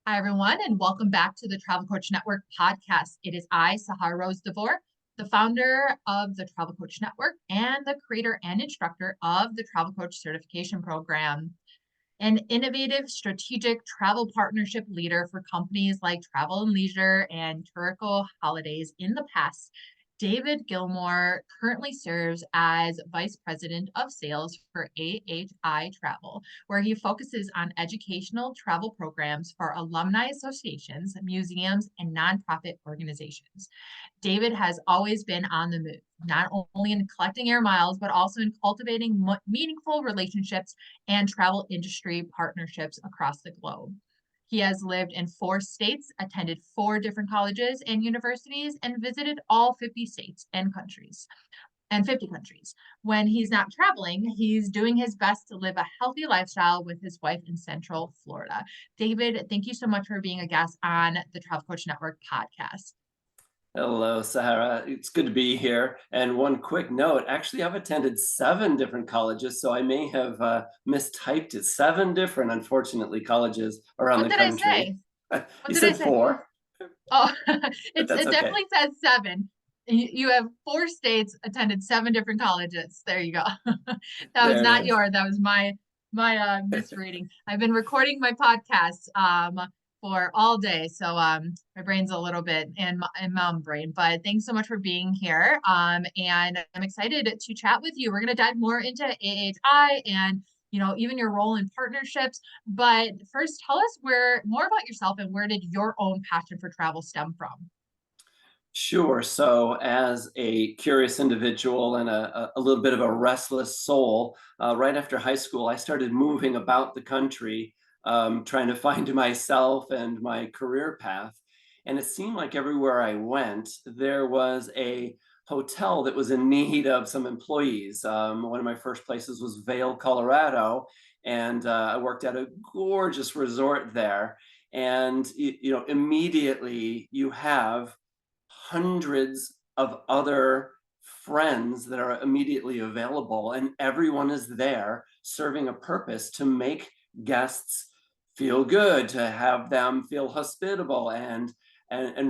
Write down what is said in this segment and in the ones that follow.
Hi, everyone, and welcome back to the Travel Coach Network podcast. It is I, Sahar Rose DeVore, the founder of the Travel Coach Network and the creator and instructor of the Travel Coach Certification Program. An innovative strategic travel partnership leader for companies like Travel and Leisure and Tourico Holidays in the past, David Gilmore currently serves as Vice President of Sales for AHI Travel, where he focuses on educational travel programs for alumni associations, museums, and nonprofit organizations. David has always been on the move, not only in collecting air miles, but also in cultivating meaningful relationships and travel industry partnerships across the globe. He has lived in 4 states, attended 4 different colleges and universities, and visited all 50 states and countries and 50 countries. When he's not traveling, he's doing his best to live a healthy lifestyle with his wife in Central Florida. David, thank you so much for being a guest on the Travel Coach Network podcast. Hello, Sahara. It's good to be here. And one quick note, actually, I've attended 7 different colleges, so I may have mistyped it. 7 different, unfortunately, colleges around What the did I country. say? What You did I said say? 4, Oh, but it that's okay. definitely says 7. You have 4 states, attended 7 different colleges. There you go. That was There not it is. yours. That was my misreading. I've been recording my podcast for all day, so my brain's a little bit in mom brain. But thanks so much for being here. And I'm excited to chat with you. We're gonna dive more into AHI and even your role in partnerships. But first, tell us more about yourself and where did your own passion for travel stem from? Sure. So, as a curious individual and a little bit of a restless soul, right after high school, I started moving about the country, trying to find myself and my career path. And it seemed like everywhere I went, there was a hotel that was in need of some employees. One of my first places was Vail, Colorado, and I worked at a gorgeous resort there. And immediately you have hundreds of other friends that are immediately available, and everyone is there serving a purpose to make guests feel good, to have them feel hospitable and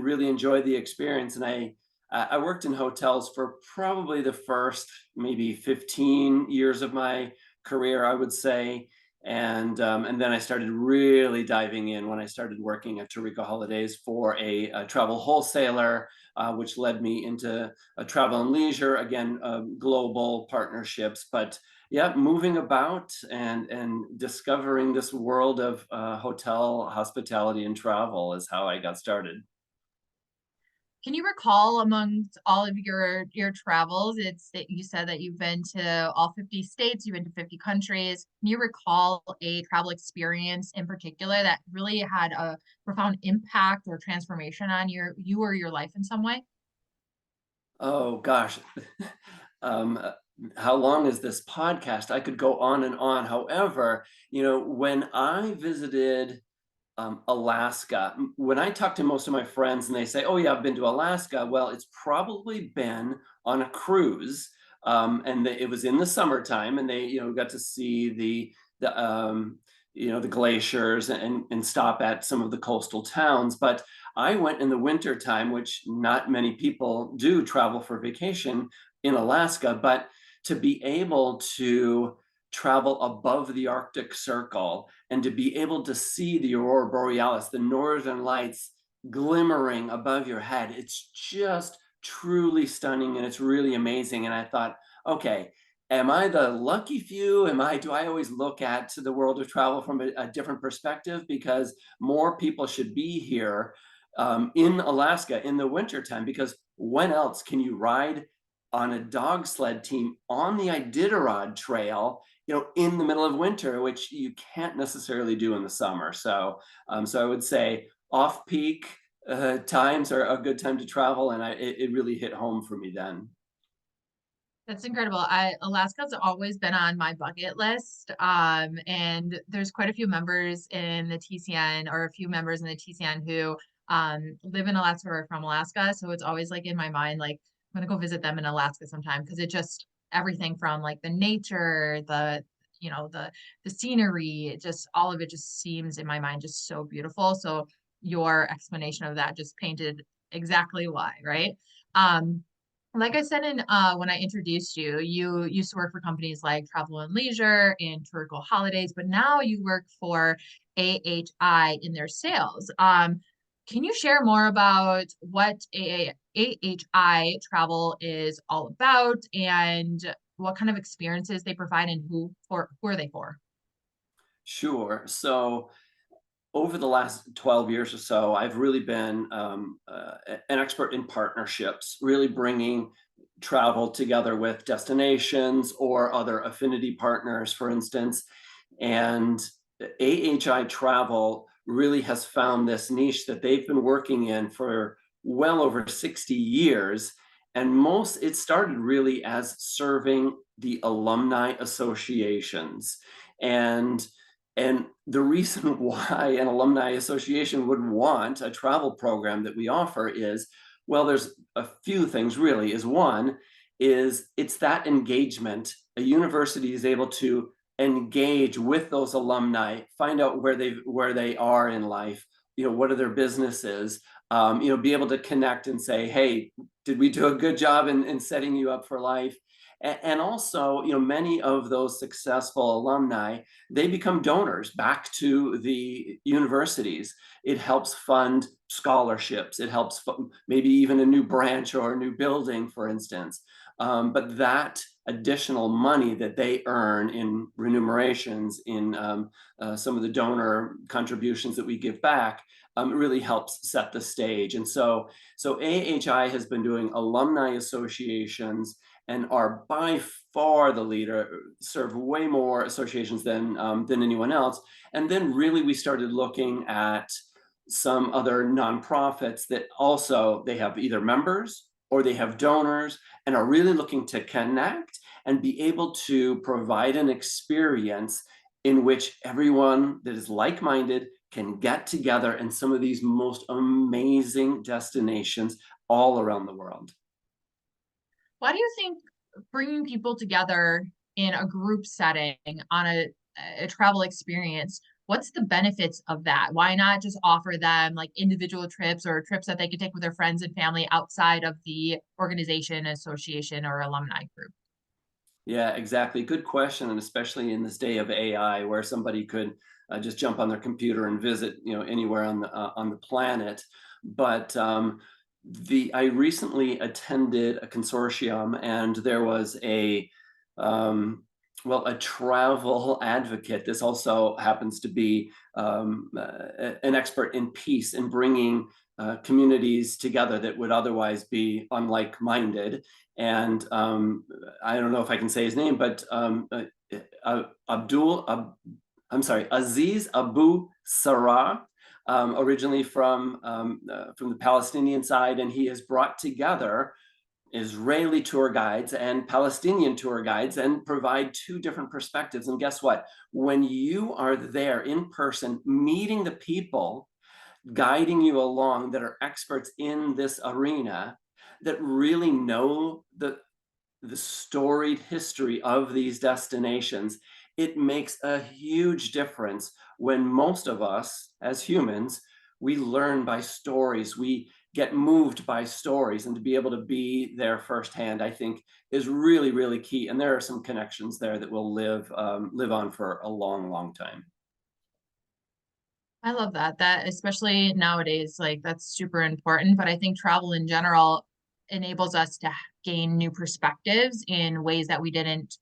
really enjoy the experience. And I worked in hotels for probably the first maybe 15 years of my career, I would say. And then I started really diving in when I started working at Tourico Holidays for a travel wholesaler, which led me into travel and leisure, again, global partnerships. But yeah, moving about and discovering this world of hotel hospitality and travel is how I got started. Can you recall amongst all of your travels, it's that you said that you've been to all 50 states, you've been to 50 countries. Can you recall a travel experience in particular that really had a profound impact or transformation on you or your life in some way? Oh gosh. um, uh, how long is this podcast? I could go on and on. However, when I visited Alaska, when I talk to most of my friends and they say, "Oh yeah, I've been to Alaska," well, it's probably been on a cruise, and it was in the summertime, and they, got to see the glaciers and stop at some of the coastal towns. But I went in the winter time, which not many people do travel for vacation in Alaska, but to be able to travel above the Arctic Circle and to be able to see the aurora borealis, the northern lights glimmering above your head, it's just truly stunning and it's really amazing. And I thought, okay, am I the lucky few? Do I always look at the world of travel from a different perspective? Because more people should be here in Alaska in the wintertime, because when else can you ride on a dog sled team on the Iditarod Trail, in the middle of winter, which you can't necessarily do in the summer. So I would say off-peak times are a good time to travel, and it really hit home for me then. That's incredible. Alaska's always been on my bucket list. And there's quite a few members in the TCN or a few members in the TCN who live in Alaska or from Alaska. So it's always like in my mind, like I'm gonna go visit them in Alaska sometime because it just everything from like the nature, the scenery, just all of it just seems in my mind just so beautiful. So your explanation of that just painted exactly why, right? Um, like I said in when I introduced you, you used to work for companies like Travel and Leisure and Tourico Holidays, but now you work for AHI in their sales. Can you share more about what AHI Travel is all about and what kind of experiences they provide and who are they for? Sure. So over the last 12 years or so, I've really been an expert in partnerships, really bringing travel together with destinations or other affinity partners, for instance. And AHI Travel really has found this niche that they've been working in for well over 60 years. And it started really as serving the alumni associations. And and the reason why an alumni association would want a travel program that we offer is, well, there's a few things really. Is one is it's that engagement. A university is able to engage with those alumni, find out where they are in life, what are their businesses, be able to connect and say, hey, did we do a good job in setting you up for life? And also, many of those successful alumni, they become donors back to the universities. It helps fund scholarships. It helps maybe even a new branch or a new building, for instance. But that additional money that they earn in remunerations, in some of the donor contributions that we give back, really helps set the stage. And so AHI has been doing alumni associations and are by far the leader, serve way more associations than anyone else. And then really we started looking at some other nonprofits that also they have either members or they have donors and are really looking to connect and be able to provide an experience in which everyone that is like-minded can get together in some of these most amazing destinations all around the world. Why do you think bringing people together in a group setting on a travel experience, what's the benefits of that? Why not just offer them like individual trips or trips that they could take with their friends and family outside of the organization, association, or alumni group? Yeah, exactly. Good question, and especially in this day of AI, where somebody could just jump on their computer and visit, anywhere on the planet. But the I recently attended a consortium, and there was a travel advocate. This also happens to be an expert in peace and bringing communities together that would otherwise be unlike-minded. And I don't know if I can say his name, but I'm sorry, Aziz Abu Sarah, originally from the Palestinian side, and he has brought together Israeli tour guides and Palestinian tour guides and provide two different perspectives. And guess what? When you are there in person, meeting the people guiding you along that are experts in this arena, that really know the storied history of these destinations, it makes a huge difference when most of us as humans, we learn by stories, we get moved by stories, and to be able to be there firsthand, I think is really, really key. And there are some connections there that will live on for a long, long time. I love that. That especially nowadays, like that's super important. But I think travel in general enables us to gain new perspectives in ways that we didn't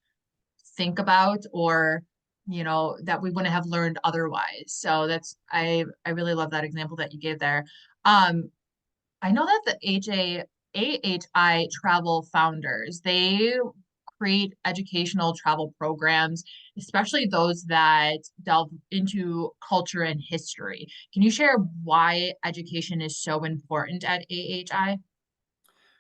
think about or that we wouldn't have learned otherwise. So I really love that example that you gave there. I know that the AHI Travel founders, they create educational travel programs, especially those that delve into culture and history. Can you share why education is so important at AHI?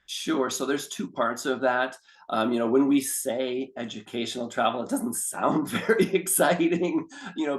Sure. So there's two parts of that. When we say educational travel, it doesn't sound very exciting,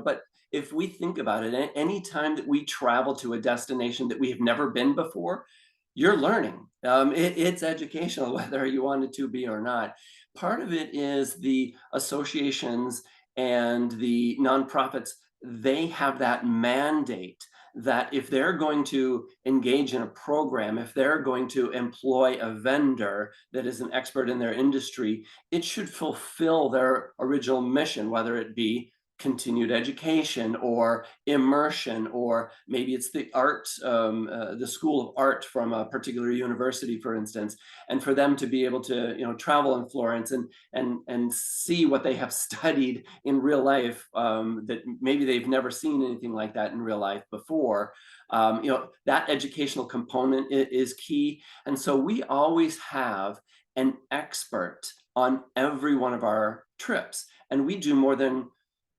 but if we think about it, any time that we travel to a destination that we have never been before, you're learning. It's educational, whether you want it to be or not. Part of it is the associations and the nonprofits, they have that mandate that if they're going to engage in a program, if they're going to employ a vendor that is an expert in their industry, it should fulfill their original mission, whether it be continued education or immersion, or maybe it's the art, the school of art from a particular university, for instance, and for them to be able to, travel in Florence and see what they have studied in real life, that maybe they've never seen anything like that in real life before. That educational component is key, and so we always have an expert on every one of our trips, and we do more than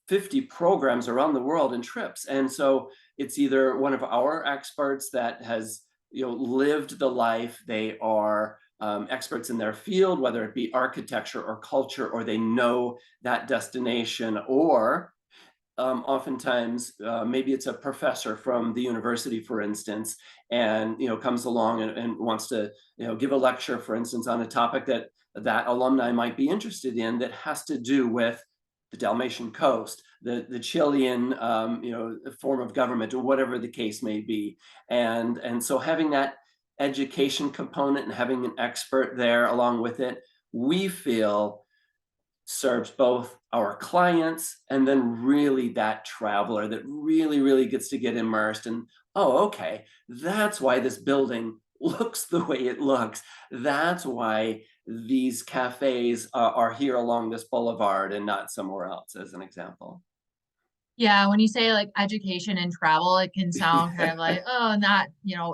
50 programs around the world in trips. And so it's either one of our experts that has lived the life. They are experts in their field, whether it be architecture or culture, or they know that destination, or oftentimes maybe it's a professor from the university, for instance, and comes along and wants to give a lecture, for instance, on a topic that that alumni might be interested in, that has to do with the Dalmatian coast, the Chilean form of government, or whatever the case may be. And so having that education component and having an expert there along with it, we feel serves both our clients and then really that traveler that really gets to get immersed. And oh, okay, that's why this building looks the way it looks. That's why these cafes are here along this boulevard and not somewhere else, as an example. Yeah, when you say like education and travel, it can sound kind of like, oh, not,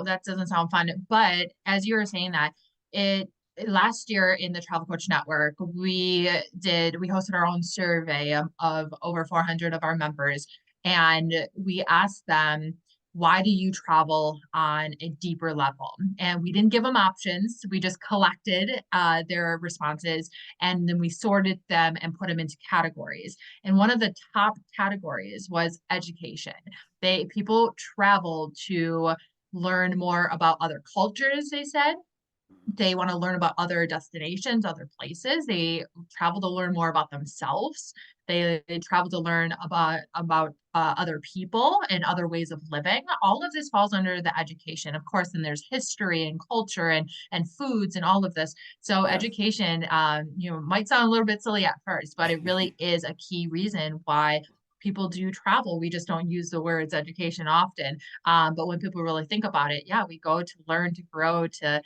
that doesn't sound fun. But as you were saying that, it last year in the Travel Coach Network, we hosted our own survey of over 400 of our members, and we asked them, why do you travel on a deeper level? And we didn't give them options. We just collected their responses, and then we sorted them and put them into categories. And one of the top categories was education. People travel to learn more about other cultures, they said. They want to learn about other destinations, other places. They travel to learn more about themselves. They travel to learn about other people and other ways of living. All of this falls under the education. Of course, then there's history and culture and foods and all of this. So Yes. education, might sound a little bit silly at first, but it really is a key reason why people do travel. We just don't use the words education often. But when people really think about it, yeah, we go to learn, to grow, to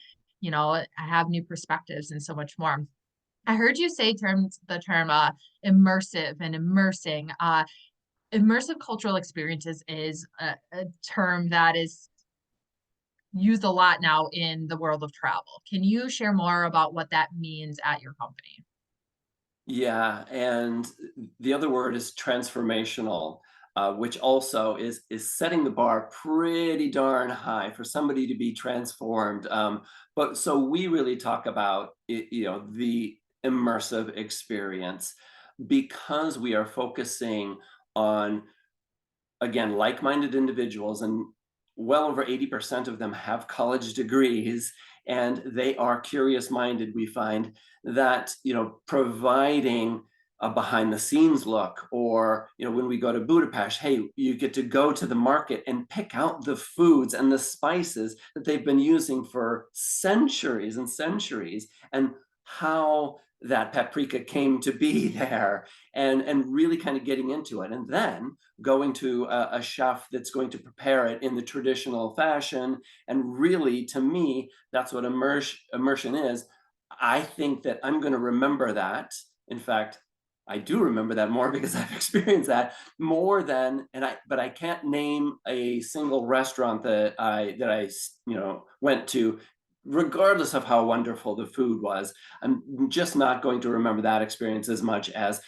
have new perspectives and so much more. I heard you say the term immersive and immersing. Immersive cultural experiences is a term that is used a lot now in the world of travel. Can you share more about what that means at your company? Yeah, and the other word is transformational, which also is setting the bar pretty darn high for somebody to be transformed. But so we really talk about it, the immersive experience, because we are focusing on, again, like-minded individuals, and well over 80% of them have college degrees, and they are curious minded. We find that providing a behind the scenes look, or when we go to Budapest, hey, you get to go to the market and pick out the foods and the spices that they've been using for centuries and centuries, and how that paprika came to be there, and really kind of getting into it, and then going to a chef that's going to prepare it in the traditional fashion. And really, to me, that's what immersion is. I think that I'm going to remember that. In fact, I do remember that more because I've experienced that more than, but I can't name a single restaurant that I went to, regardless of how wonderful the food was. I'm just not going to remember that experience as much as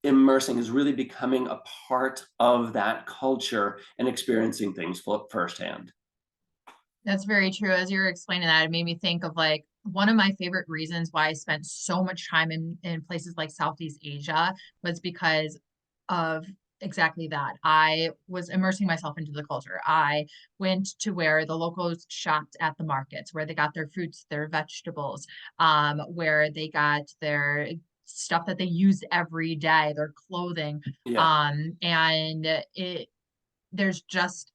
immersing, is really becoming a part of that culture and experiencing things firsthand. That's very true. As you were explaining that, it made me think of like one of my favorite reasons why I spent so much time in places like Southeast Asia was because of exactly that. I was immersing myself into the culture. I went to where the locals shopped at the markets, where they got their fruits, their vegetables, where they got their stuff that they use every day, their clothing. Yeah. And there's just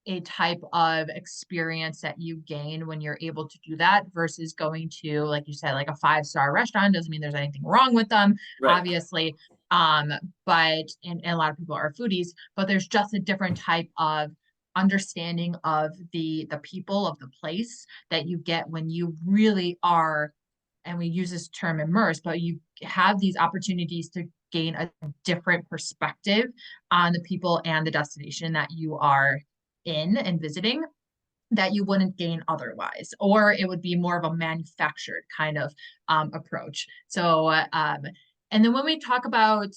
a type of experience that you gain when you're able to do that versus going to, like you said, like a five-star restaurant. Doesn't mean there's anything wrong with them, Right. obviously. But and a lot of people are foodies, but there's just a different type of understanding of the people of the place that you get when you really are, and we use this term immerse, but you have these opportunities to gain a different perspective on the people and the destination that you are in and visiting that you wouldn't gain otherwise, or it would be more of a manufactured kind of approach. So, and then when we talk about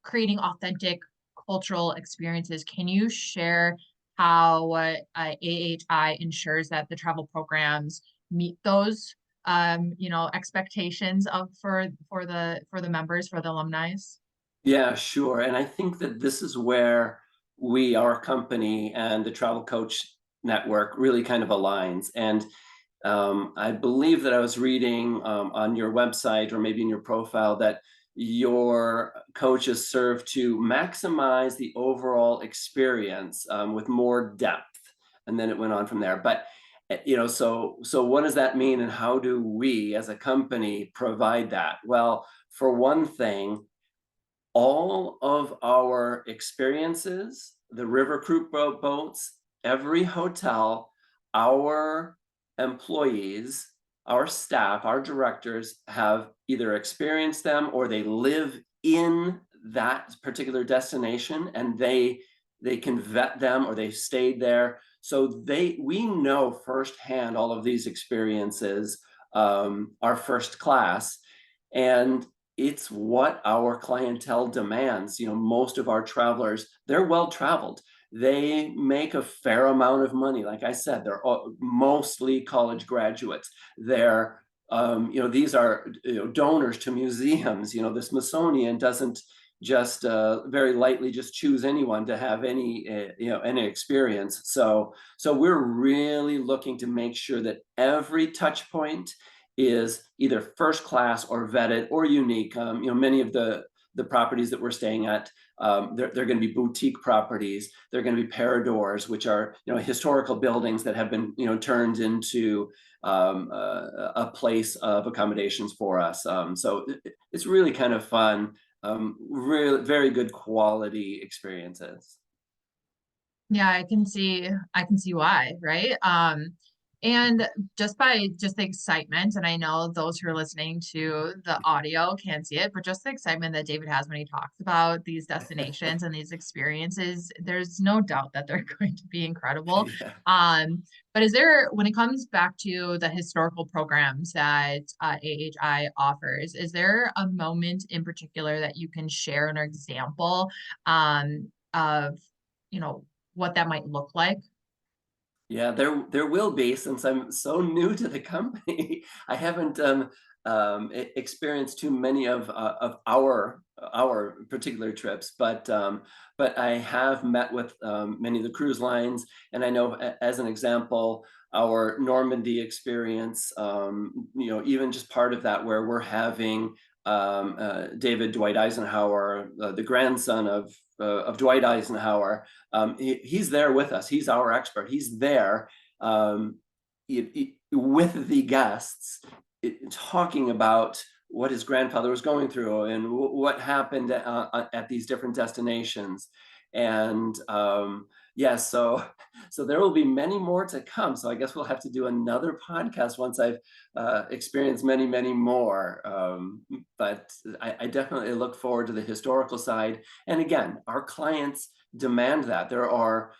creating authentic cultural experiences, can you share how AHI ensures that the travel programs meet those expectations of for the members, for the alumni? Yeah, sure. And I think that this is where our company and the Travel Coach Network really kind of aligns. And I believe that I was reading on your website or maybe in your profile that your coaches serve to maximize the overall experience with more depth. And then it went on from there. But so what does that mean, and how do we as a company provide that? Well, for one thing, all of our experiences, the river cruise boats, every hotel, our employees, our staff, our directors have either experienced them or they live in that particular destination, and they can vet them or they've stayed there. So we know firsthand all of these experiences are first class. And it's what our clientele demands. Most of our travelers, they're well traveled. They make a fair amount of money. Like I said, they're mostly college graduates. These are donors to museums. The Smithsonian doesn't just very lightly just choose anyone to have any experience. So we're really looking to make sure that every touch point is either first class or vetted or unique. Many of the properties that we're staying at, they're going to be boutique properties. They're going to be paradors, which are historical buildings that have been turned into a place of accommodations for us. So it's really kind of fun. Really very good quality experiences. Yeah, I can see why, right? And just the excitement, and I know those who are listening to the audio can't see it, but just the excitement that David has when he talks about these destinations and these experiences, there's no doubt that they're going to be incredible. Yeah. But when it comes back to the historical programs that AHI offers, is there a moment in particular that you can share an example of, you know, what that might look like? Yeah, there will be, since I'm so new to the company. I haven't experienced too many of our particular trips, but I have met with many of the cruise lines, and I know, as an example, our Normandy experience. Even just part of that, where we're having David Dwight Eisenhower, the grandson of Dwight Eisenhower. He's there with us. He's our expert. He's there with the guests, talking about what his grandfather was going through and what happened at these different destinations. And yeah, so there will be many more to come. So I guess we'll have to do another podcast once I've experienced many more. But I definitely look forward to the historical side. And again, our clients demand that. There are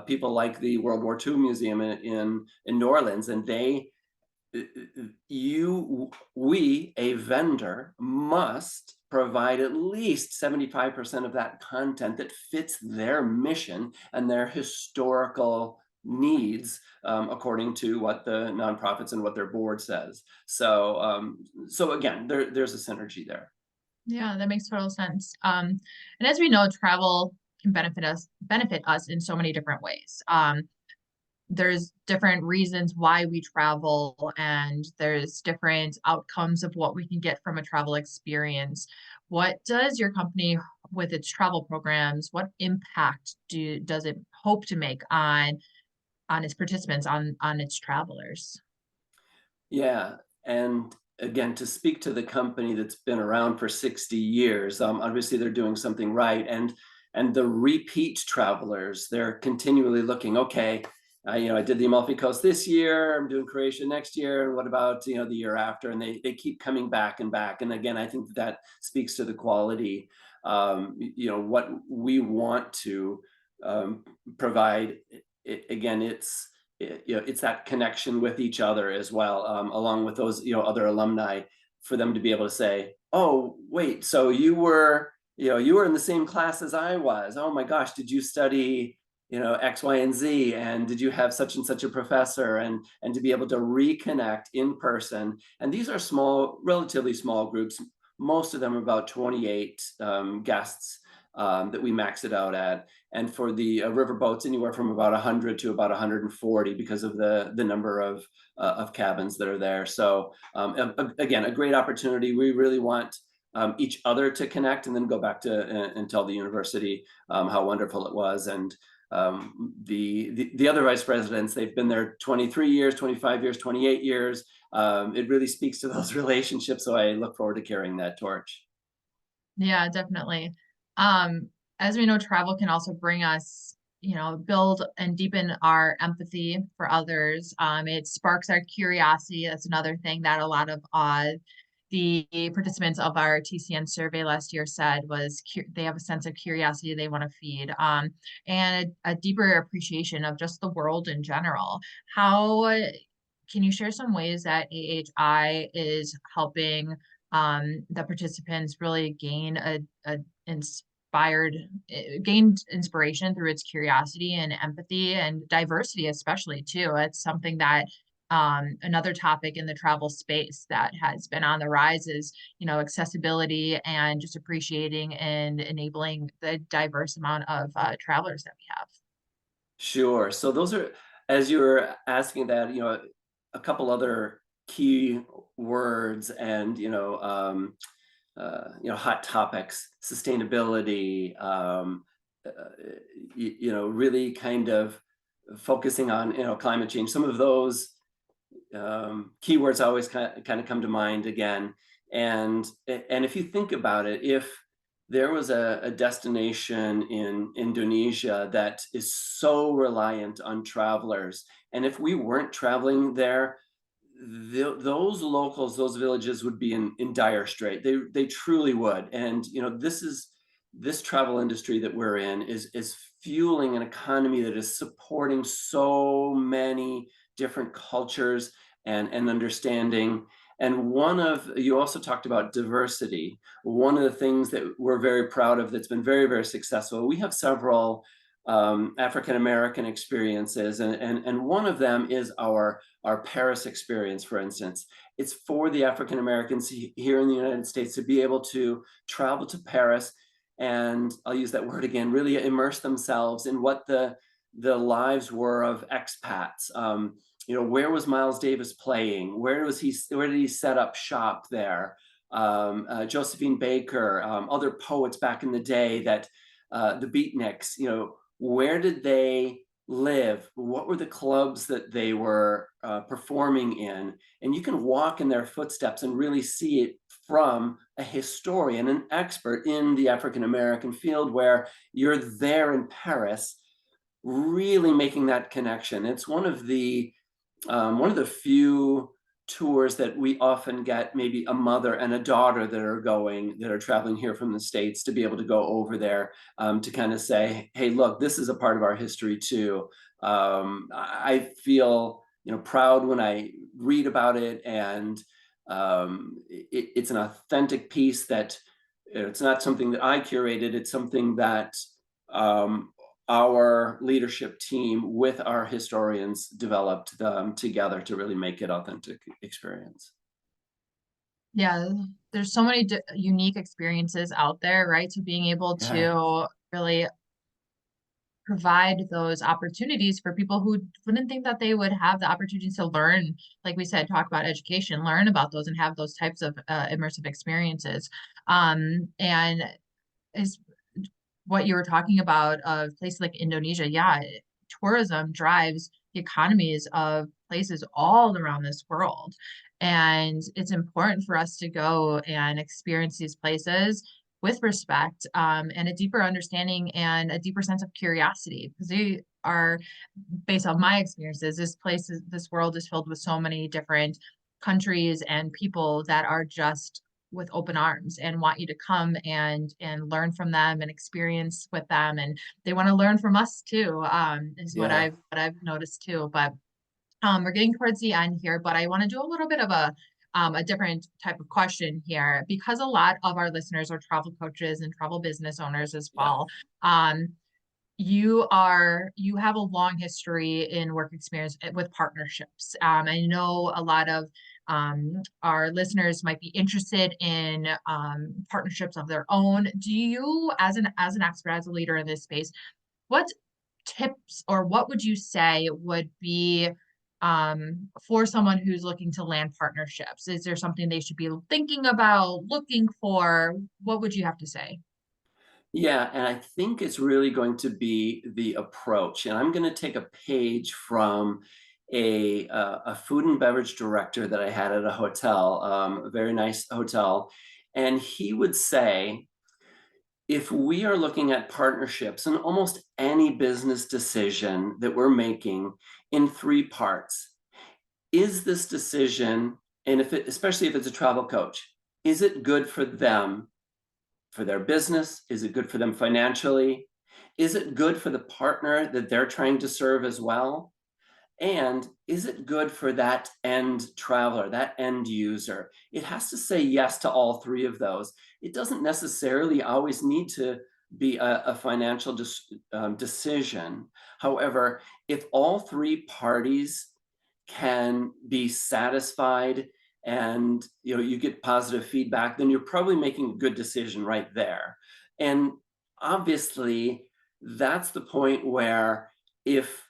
people like the World War II Museum in New Orleans, and we, a vendor, must provide at least 75% of that content that fits their mission and their historical needs, according to what the nonprofits and what their board says. So again, there's a synergy there. Yeah, that makes total sense. And as we know, travel can benefit us in so many different ways. there's different reasons why we travel, and there's different outcomes of what we can get from a travel experience. What does your company, with its travel programs, what impact does it hope to make on its participants, on its travelers? Yeah, and again, to speak to the company that's been around for 60 years, obviously they're doing something right, and the repeat travelers, they're continually looking. Okay, I did the Amalfi Coast this year. I'm doing Croatia next year. And what about the year after? And they keep coming back and back. And again, I think that speaks to the quality. What we want to um, provide. Again, it's that connection with each other as well, along with those other alumni, for them to be able to say, oh wait, so you were in the same class as I was. Oh my gosh, did you study X, Y, and Z, and did you have such and such a professor? And to be able to reconnect in person. And these are small, relatively small groups. Most of them are about 28 guests that we max it out at. And for the river boats, anywhere from about 100 to about 140, because of the number of cabins that are there. So again, a great opportunity. We really want each other to connect, and then go back to and tell the university how wonderful it was. And the other vice presidents, they've been there 23 years, 25 years, 28 years. It really speaks to those relationships. So I look forward to carrying that torch. Yeah, definitely. As we know, travel can also bring us, build and deepen our empathy for others. It sparks our curiosity. That's another thing that a lot of the participants of our TCN survey last year said was they have a sense of curiosity they want to feed, and a deeper appreciation of just the world in general. How can you share some ways that AHI is helping the participants really inspired gained inspiration through its curiosity and empathy and diversity, especially too? It's something that another topic in the travel space that has been on the rise is, accessibility and just appreciating and enabling the diverse amount of travelers that we have. Sure. So those are, as you were asking that, a couple other key words, and hot topics: sustainability, really kind of focusing on climate change. Some of those keywords always kind of come to mind again. And if you think about it, if there was a destination in Indonesia that is so reliant on travelers, and if we weren't traveling there, those locals, those villages would be in dire strait. They truly would. And this travel industry that we're in is fueling an economy that is supporting so many different cultures and understanding. And you also talked about diversity. One of the things that we're very proud of, that's been very, very successful, we have several African American experiences, and one of them is our Paris experience, for instance. It's for the African Americans here in the United States to be able to travel to Paris, and I'll use that word again, really immerse themselves in what the lives were of expats. Where was Miles Davis playing? Where did he set up shop there? Josephine Baker, other poets back in the day, that the beatniks, where did they live? What were the clubs that they were performing in? And you can walk in their footsteps and really see it from a historian, an expert in the African American field, where you're there in Paris, really making that connection. It's one of the few tours that we often get, maybe a mother and a daughter that are traveling here from the States, to be able to go over there, to kind of say, hey, look, this is a part of our history too. I feel proud when I read about it, and it's an authentic piece that it's not something that I curated. It's something that um, our leadership team with our historians developed together to really make it authentic experience. Yeah, there's so many unique experiences out there, right? So being able Yeah. to really provide those opportunities for people who wouldn't think that they would have the opportunity to learn, like we said, talk about education, learn about those and have those types of immersive experiences. And is what you were talking about of places like Indonesia. Yeah, tourism drives the economies of places all around this world. And it's important for us to go and experience these places with respect, and a deeper understanding and a deeper sense of curiosity, because they are, based on my experiences, this world is filled with so many different countries and people that are just with open arms and want you to come and learn from them and experience with them, and they want to learn from us too, is Yeah. what I've noticed too. But we're getting towards the end here, but I want to do a little bit of a different type of question here, because a lot of our listeners are travel coaches and travel business owners as Yeah. well. You have a long history in work experience with partnerships. I know a lot of our listeners might be interested in partnerships of their own. Do you, as an expert, as a leader in this space, what tips or what would you say would be for someone who's looking to land partnerships? Is there something they should be thinking about, looking for? What would you have to say? Yeah, and I think it's really going to be the approach. And I'm going to take a page from a food and beverage director that I had at a hotel, a very nice hotel, and he would say, if we are looking at partnerships in almost any business decision that we're making in three parts, is this decision, and if it, especially if it's a travel coach, is it good for them, for their business? Is it good for them financially? Is it good for the partner that they're trying to serve as well? And is it good for that end traveler, that end user? It has to say yes to all three of those. It doesn't necessarily always need to be a financial decision. However, if all three parties can be satisfied and you get positive feedback, then you're probably making a good decision right there. And obviously, that's the point where if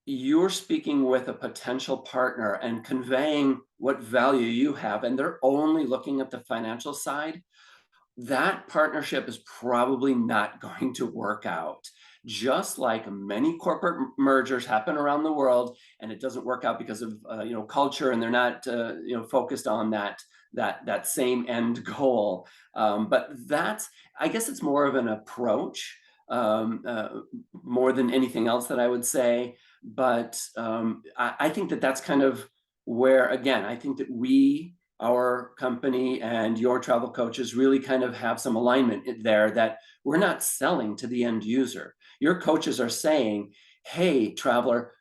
you're speaking with a potential partner and conveying what value you have, and they're only looking at the financial side, that partnership is probably not going to work out. Just like many corporate mergers happen around the world, and it doesn't work out because of culture, and they're not focused on that same end goal. But that's, I guess, it's more of an approach, more than anything else that I would say. But I think that that's kind of where, again, I think that our company and your travel coaches really kind of have some alignment there, that we're not selling to the end user. Your coaches are saying, hey, traveler,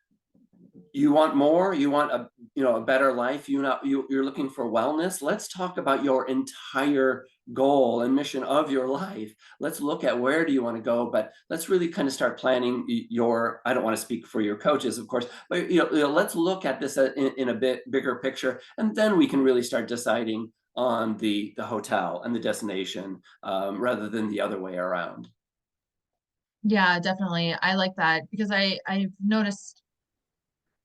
you want more, you want a better life, you're looking for wellness. Let's talk about your entire goal and mission of your life. Let's look at where do you want to go, but let's really kind of start planning your, I don't want to speak for your coaches, of course, but let's look at this in a bit bigger picture, and then we can really start deciding on the hotel and the destination, rather than the other way around. Yeah, definitely. I like that because I've noticed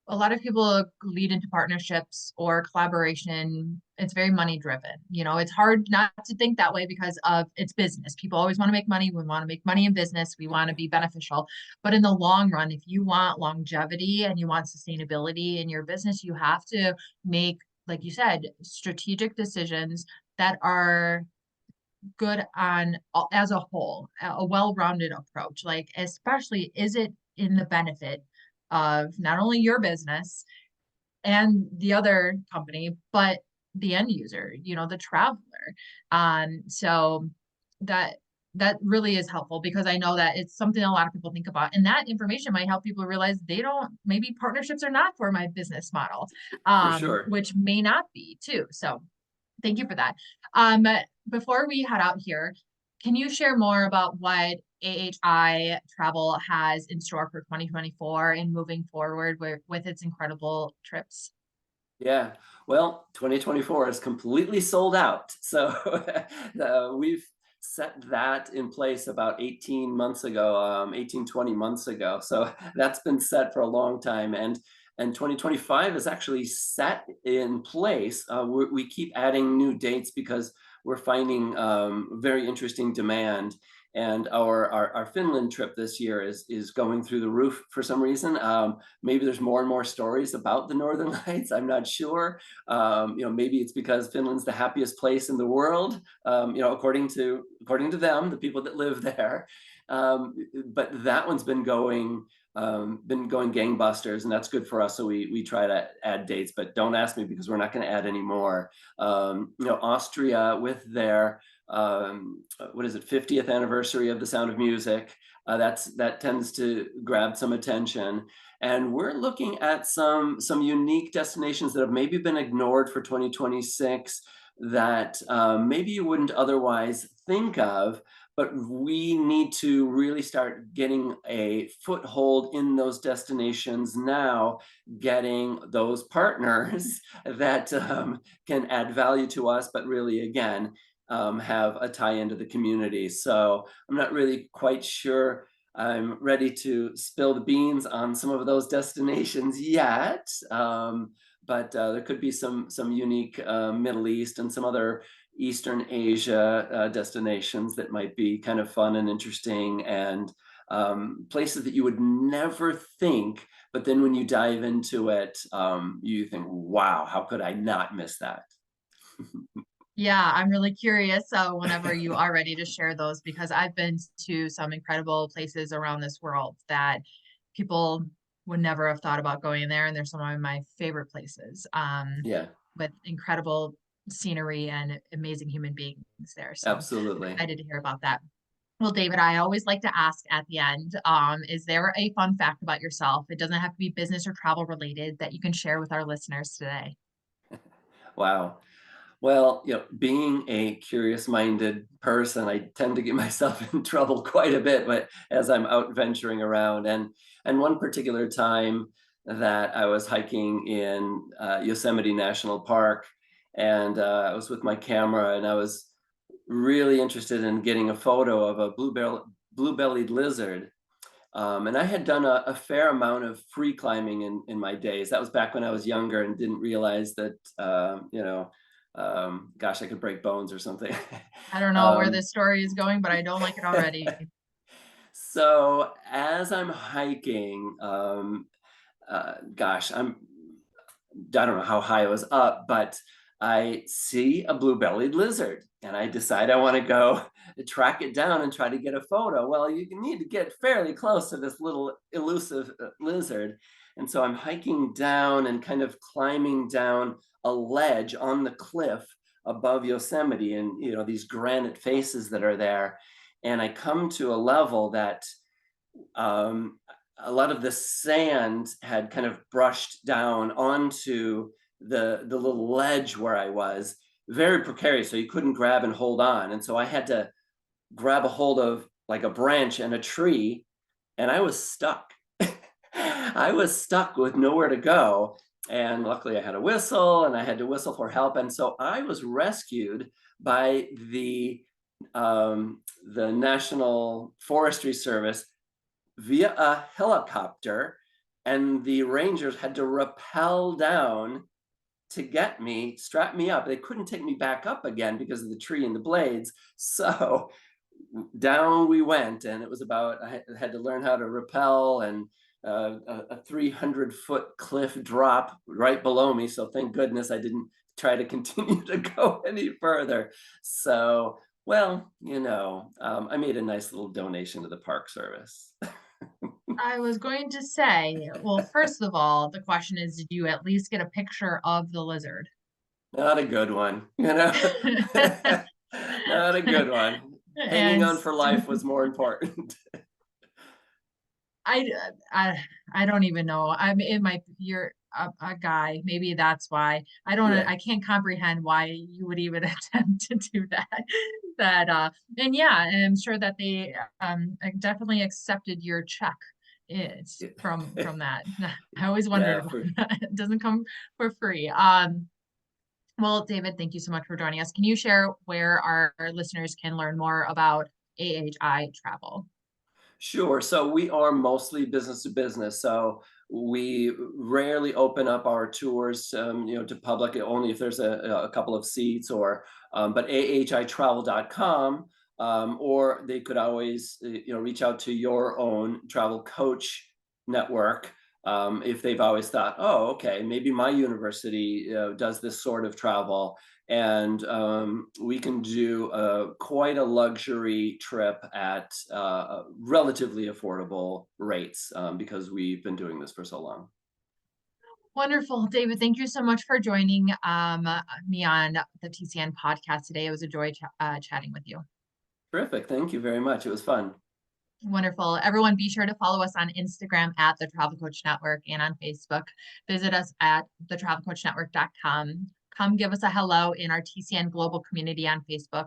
a lot of people lead into partnerships or collaboration. It's very money driven. It's hard not to think that way because of it's business. People always want to make money. We want to make money in business. We want to be beneficial. But in the long run, if you want longevity and you want sustainability in your business, you have to make, like you said, strategic decisions that are good on as a whole, a well-rounded approach. Like, especially, is it in the benefit of not only your business and the other company, but the end user, the traveler. So that that really is helpful because I know that it's something a lot of people think about, and that information might help people realize they don't, maybe partnerships are not for my business model, For sure. which may not be too. So thank you for that. Before we head out here, can you share more about what AHI Travel has in store for 2024 and moving forward with its incredible trips? Yeah. Well, 2024 is completely sold out. So we've set that in place about 18 months ago, 18, 20 months ago. So that's been set for a long time. And 2025 is actually set in place. We keep adding new dates because we're finding very interesting demand. And our Finland trip this year is going through the roof for some reason. Maybe there's more and more stories about the Northern Lights. I'm not sure. Maybe it's because Finland's the happiest place in the world. According to them, the people that live there. But that one's been going gangbusters, and that's good for us. So we try to add dates, but don't ask me because we're not going to add any more. Austria with their what is it, 50th anniversary of The Sound of Music. That tends to grab some attention. And we're looking at some unique destinations that have maybe been ignored for 2026 that maybe you wouldn't otherwise think of, but we need to really start getting a foothold in those destinations now, getting those partners that can add value to us, but really, again, have a tie into the community. So I'm not really quite sure I'm ready to spill the beans on some of those destinations yet. But there could be some unique Middle East and some other Eastern Asia destinations that might be kind of fun and interesting, and places that you would never think, but then when you dive into it, you think, wow, how could I not miss that? Yeah, I'm really curious whenever you are ready to share those, because I've been to some incredible places around this world that people would never have thought about going there, and they're some of my favorite places, Yeah, with incredible scenery and amazing human beings there. So I'm absolutely. excited to hear about that. Well, David, I always like to ask at the end, is there a fun fact about yourself? It doesn't have to be business or travel related that you can share with our listeners today. Wow. Well, being a curious-minded person, I tend to get myself in trouble quite a bit, but as I'm out venturing around, and one particular time that I was hiking in Yosemite National Park, and I was with my camera, and I was really interested in getting a photo of a blue-bellied lizard. And I had done a fair amount of free climbing in my days. That was back when I was younger and didn't realize that, gosh, I could break bones or something. I don't know where um, this story is going, but I don't like it already. so as I'm hiking, gosh, I don't know how high I was up, but I see a blue-bellied lizard, and I decide I want to go track it down and try to get a photo. Well, you need to get fairly close to this little elusive lizard. And so I'm hiking down and kind of climbing down a ledge on the cliff above Yosemite, and these granite faces that are there. And I come to a level that um, a lot of the sand had kind of brushed down onto the little ledge where I was, very precarious. So you couldn't grab and hold on, and so I had to grab a hold of like a branch and a tree, and I was stuck. I was stuck with nowhere to go. And luckily, I had a whistle, and I had to whistle for help. And so I was rescued by the National Forestry Service via a helicopter, and the rangers had to rappel down to get me, strap me up. They couldn't take me back up again because of the tree and the blades. So down we went, and it was about, I had to learn how to rappel, and a 300-foot cliff drop right below me. So thank goodness I didn't try to continue to go any further. So, well, I made a nice little donation to the Park Service. I was going to say, well, first of all, the question is, did you at least get a picture of the lizard? Not a good one, Not a good one. Hanging And on for life was more important. I, I, I don't even know. It might, you're a guy. Maybe that's why Yeah, I can't comprehend why you would even attempt to do that. And yeah, and I'm sure that they, definitely accepted your check. It's yeah, from that. I always wondered yeah, about for that. It doesn't come for free. Well, David, thank you so much for joining us. Can you share where our listeners can learn more about AHI Travel? Sure. So we are mostly business to business. So we rarely open up our tours, to public only if there's a couple of seats but ahitravel.com, or they could always, reach out to your own travel coach network. If they've always thought, oh, okay, maybe my university does this sort of travel, and we can do quite a luxury trip at relatively affordable rates because we've been doing this for so long. Wonderful. David, thank you so much for joining me on the TCN podcast today. It was a joy chatting with you. Terrific. Thank you very much. It was fun. Wonderful. Everyone, be sure to follow us on Instagram at the Travel Coach Network and on Facebook. Visit us at thetravelcoachnetwork.com. Come give us a hello in our TCN Global community on Facebook.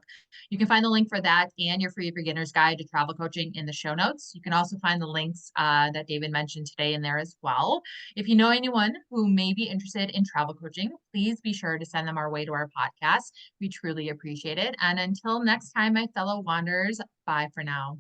You can find the link for that and your free beginner's guide to travel coaching in the show notes. You can also find the links that David mentioned today in there as well. If you know anyone who may be interested in travel coaching, please be sure to send them our way to our podcast. We truly appreciate it. And until next time, my fellow wanderers, bye for now.